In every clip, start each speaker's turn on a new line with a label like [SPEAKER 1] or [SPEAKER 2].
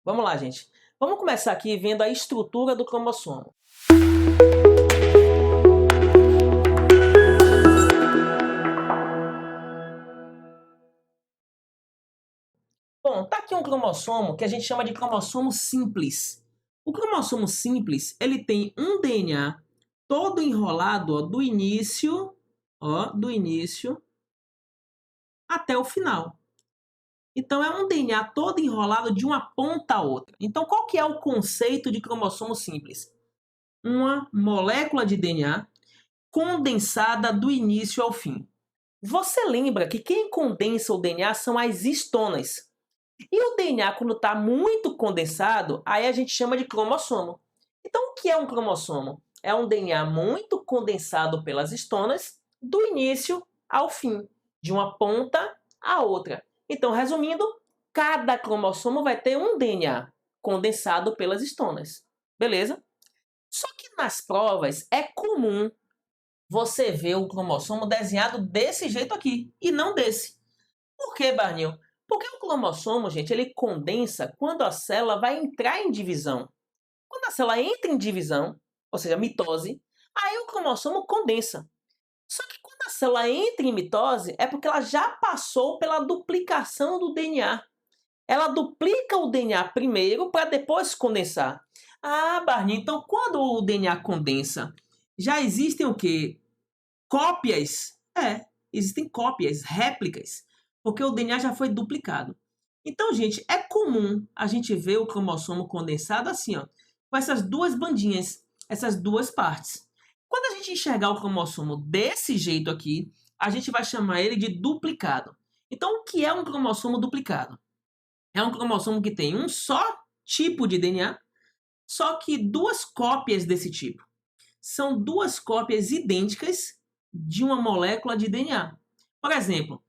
[SPEAKER 1] Vamos lá, gente. Vamos começar aqui vendo a estrutura do cromossomo. Bom, tá aqui um cromossomo que a gente chama de cromossomo simples. O cromossomo simples, ele tem um DNA todo enrolado, ó, do início até o final. Então é um DNA todo enrolado de uma ponta a outra. Então qual que é o conceito de cromossomo simples? Uma molécula de DNA condensada do início ao fim. Você lembra que quem condensa o DNA são as histonas. E o DNA, quando está muito condensado, aí a gente chama de cromossomo. Então, o que é um cromossomo? É um DNA muito condensado pelas histonas, do início ao fim, de uma ponta à outra. Então, resumindo, cada cromossomo vai ter um DNA condensado pelas histonas. Beleza? Só que nas provas é comum você ver o cromossomo desenhado desse jeito aqui, e não desse. Por que, Barnil? Porque o cromossomo, gente, ele condensa quando a célula vai entrar em divisão. Quando a célula entra em divisão, ou seja, mitose, aí o cromossomo condensa. Só que quando a célula entra em mitose, é porque ela já passou pela duplicação do DNA. Ela duplica o DNA primeiro para depois condensar. Ah, Barney, então quando o DNA condensa, já existem o quê? Cópias? Existem cópias, réplicas, porque o DNA já foi duplicado. Então, gente, é comum a gente ver o cromossomo condensado assim, ó, com essas duas bandinhas, essas duas partes. Quando a gente enxergar o cromossomo desse jeito aqui, a gente vai chamar ele de duplicado. Então, o que é um cromossomo duplicado? É um cromossomo que tem um só tipo de DNA, só que duas cópias desse tipo. São duas cópias idênticas de uma molécula de DNA. Por exemplo,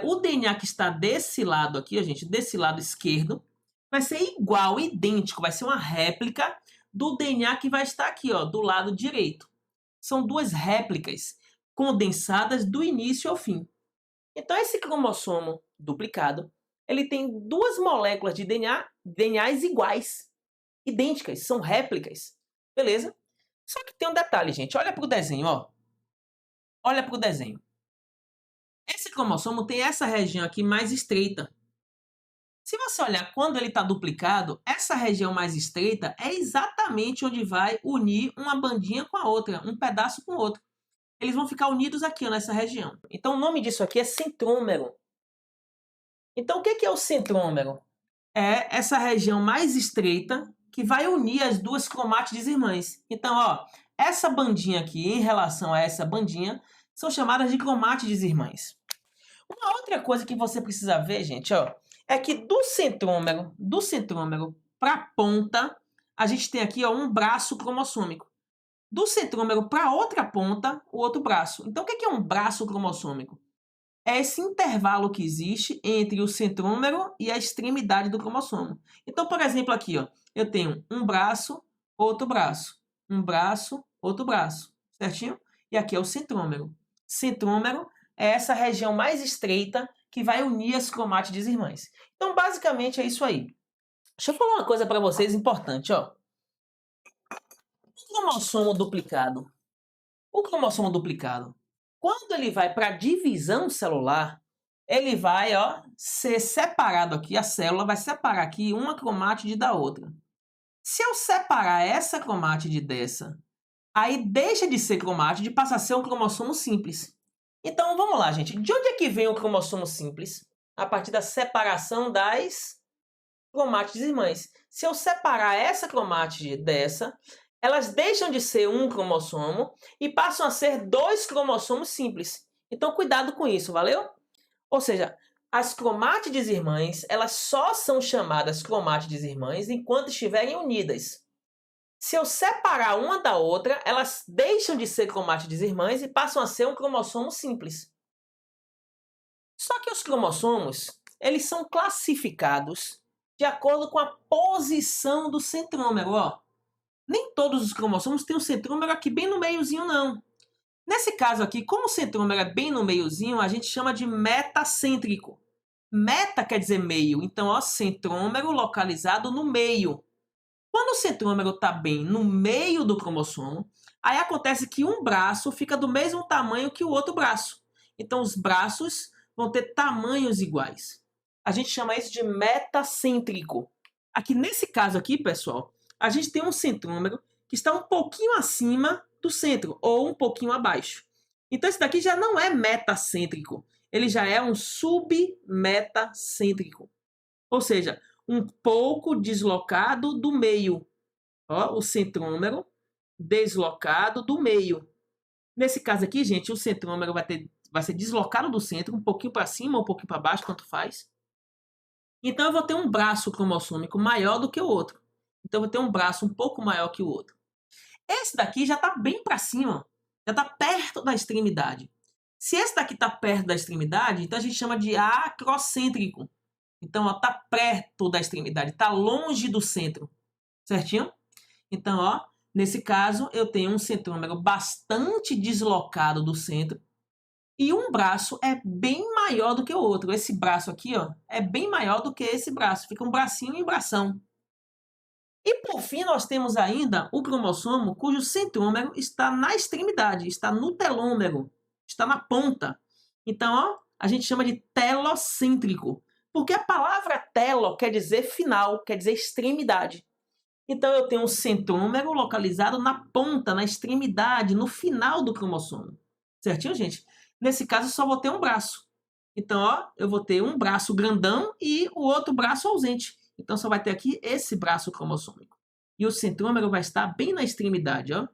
[SPEAKER 1] o DNA que está desse lado aqui, gente, desse lado esquerdo, vai ser igual, idêntico, vai ser uma réplica do DNA que vai estar aqui, ó, do lado direito. São duas réplicas condensadas do início ao fim. Então, esse cromossomo duplicado, ele tem duas moléculas de DNAs iguais, idênticas, são réplicas. Beleza? Só que tem um detalhe, gente. Olha para o desenho, ó. Olha para o desenho. Esse cromossomo tem essa região aqui mais estreita. Se você olhar quando ele está duplicado, essa região mais estreita é exatamente onde vai unir uma bandinha com a outra, um pedaço com o outro. Eles vão ficar unidos aqui, ó, nessa região. Então o nome disso aqui é centrômero. Então o que é o centrômero? É essa região mais estreita que vai unir as duas cromátides irmãs. Então, ó, essa bandinha aqui, em relação a essa bandinha, são chamadas de cromátides irmãs. Uma outra coisa que você precisa ver, gente, ó, é que do centrômero para a ponta, a gente tem aqui, ó, um braço cromossômico. Do centrômero para a outra ponta, o outro braço. Então, o que é um braço cromossômico? É esse intervalo que existe entre o centrômero e a extremidade do cromossomo. Então, por exemplo, aqui, ó, eu tenho um braço, outro braço, certinho? E aqui é o centrômero. Centrômero é essa região mais estreita que vai unir as cromátides irmãs. Então, basicamente, é isso aí. Deixa eu falar uma coisa para vocês importante, ó. O cromossomo duplicado. O cromossomo duplicado, quando ele vai para a divisão celular, ele vai, ó, ser separado aqui, a célula vai separar aqui uma cromátide da outra. Se eu separar essa cromátide dessa, aí deixa de ser cromátide e passa a ser um cromossomo simples. Então vamos lá, gente. De onde é que vem o cromossomo simples? A partir da separação das cromátides irmãs. Se eu separar essa cromátide dessa, elas deixam de ser um cromossomo e passam a ser dois cromossomos simples. Então, cuidado com isso, valeu? Ou seja, as cromátides irmãs, elas só são chamadas cromátides irmãs enquanto estiverem unidas. Se eu separar uma da outra, elas deixam de ser cromátides irmãs e passam a ser um cromossomo simples. Só que os cromossomos, eles são classificados de acordo com a posição do centrômero, ó. Nem todos os cromossomos têm o centrômero aqui bem no meiozinho, não. Nesse caso aqui, como o centrômero é bem no meiozinho, a gente chama de metacêntrico. Meta quer dizer meio. Então, ó, centrômero localizado no meio. Quando o centrômero está bem no meio do cromossomo, aí acontece que um braço fica do mesmo tamanho que o outro braço. Então, os braços vão ter tamanhos iguais. A gente chama isso de metacêntrico. Aqui nesse caso aqui, pessoal, a gente tem um centrômero que está um pouquinho acima do centro, ou um pouquinho abaixo. Então, esse daqui já não é metacêntrico, ele já é um submetacêntrico. Ou seja, um pouco deslocado do meio. Ó, o centrômero deslocado do meio. Nesse caso aqui, gente, o centrômero vai ser deslocado do centro, um pouquinho para cima ou um pouquinho para baixo, tanto faz. Então, eu vou ter um braço cromossômico maior do que o outro. Então, eu vou ter um braço um pouco maior que o outro. Esse daqui já está bem para cima, já está perto da extremidade. Se esse daqui está perto da extremidade, então a gente chama de acrocêntrico. Então, está perto da extremidade, está longe do centro, certinho? Então, ó, nesse caso, eu tenho um centrômero bastante deslocado do centro e um braço é bem maior do que o outro. Esse braço aqui, ó, é bem maior do que esse braço. Fica um bracinho e bração. E, por fim, nós temos ainda o cromossomo cujo centrômero está na extremidade, está no telômero, está na ponta. Então, ó, a gente chama de telocêntrico, porque a palavra telo quer dizer final, quer dizer extremidade. Então, eu tenho um centrômero localizado na ponta, na extremidade, no final do cromossomo. Certinho, gente? Nesse caso, eu só vou ter um braço. Então, ó, eu vou ter um braço grandão e o outro braço ausente. Então, só vai ter aqui esse braço cromossômico. E o centrômero vai estar bem na extremidade, ó.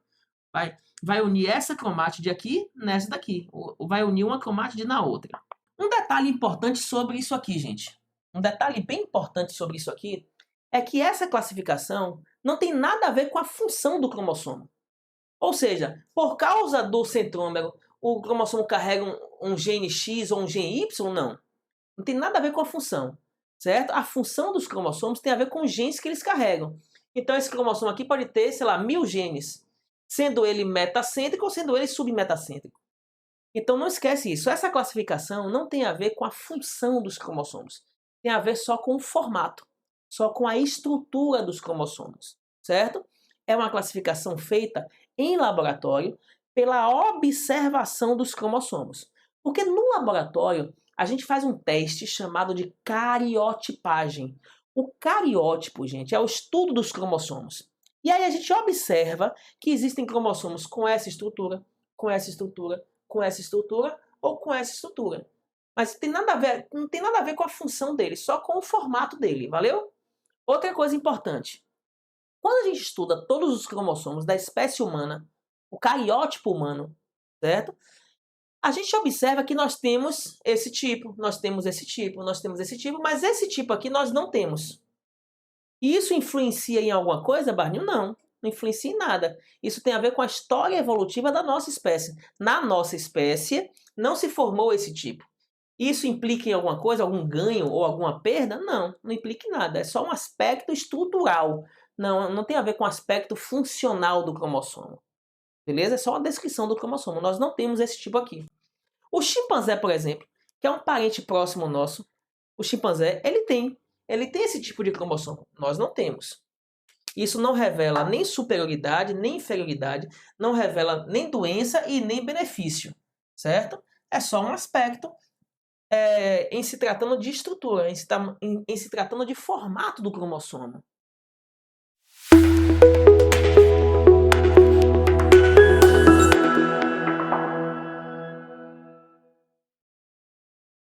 [SPEAKER 1] Vai unir essa cromátide aqui nessa daqui. Vai unir uma cromátide na outra. Um detalhe importante sobre isso aqui, gente. Um detalhe bem importante sobre isso aqui é que essa classificação não tem nada a ver com a função do cromossomo. Ou seja, por causa do centrômero, o cromossomo carrega um gene X ou um gene Y? Não. Não tem nada a ver com a função, certo? A função dos cromossomos tem a ver com os genes que eles carregam. Então, esse cromossomo aqui pode ter, sei lá, 1000 genes, sendo ele metacêntrico ou sendo ele submetacêntrico. Então, não esquece isso. Essa classificação não tem a ver com a função dos cromossomos. Tem a ver só com o formato, só com a estrutura dos cromossomos, certo? É uma classificação feita em laboratório pela observação dos cromossomos. Porque no laboratório, a gente faz um teste chamado de cariotipagem. O cariótipo, gente, é o estudo dos cromossomos. E aí a gente observa que existem cromossomos com essa estrutura, com essa estrutura, com essa estrutura ou com essa estrutura. Mas não tem nada a ver com a função dele, só com o formato dele, valeu? Outra coisa importante. Quando a gente estuda todos os cromossomos da espécie humana, o cariótipo humano, certo? A gente observa que nós temos esse tipo, nós temos esse tipo, nós temos esse tipo, mas esse tipo aqui nós não temos. E isso influencia em alguma coisa, Barnil? Não, não influencia em nada. Isso tem a ver com a história evolutiva da nossa espécie. Na nossa espécie, não se formou esse tipo. Isso implica em alguma coisa, algum ganho ou alguma perda? Não, não implica em nada. É só um aspecto estrutural. Não tem a ver com o aspecto funcional do cromossomo. Beleza? É só uma descrição do cromossomo. Nós não temos esse tipo aqui. O chimpanzé, por exemplo, que é um parente próximo nosso, o chimpanzé, ele tem esse tipo de cromossomo. Nós não temos. Isso não revela nem superioridade, nem inferioridade, não revela nem doença e nem benefício, certo? É só um aspecto em se tratando de estrutura, em se tratando de formato do cromossomo.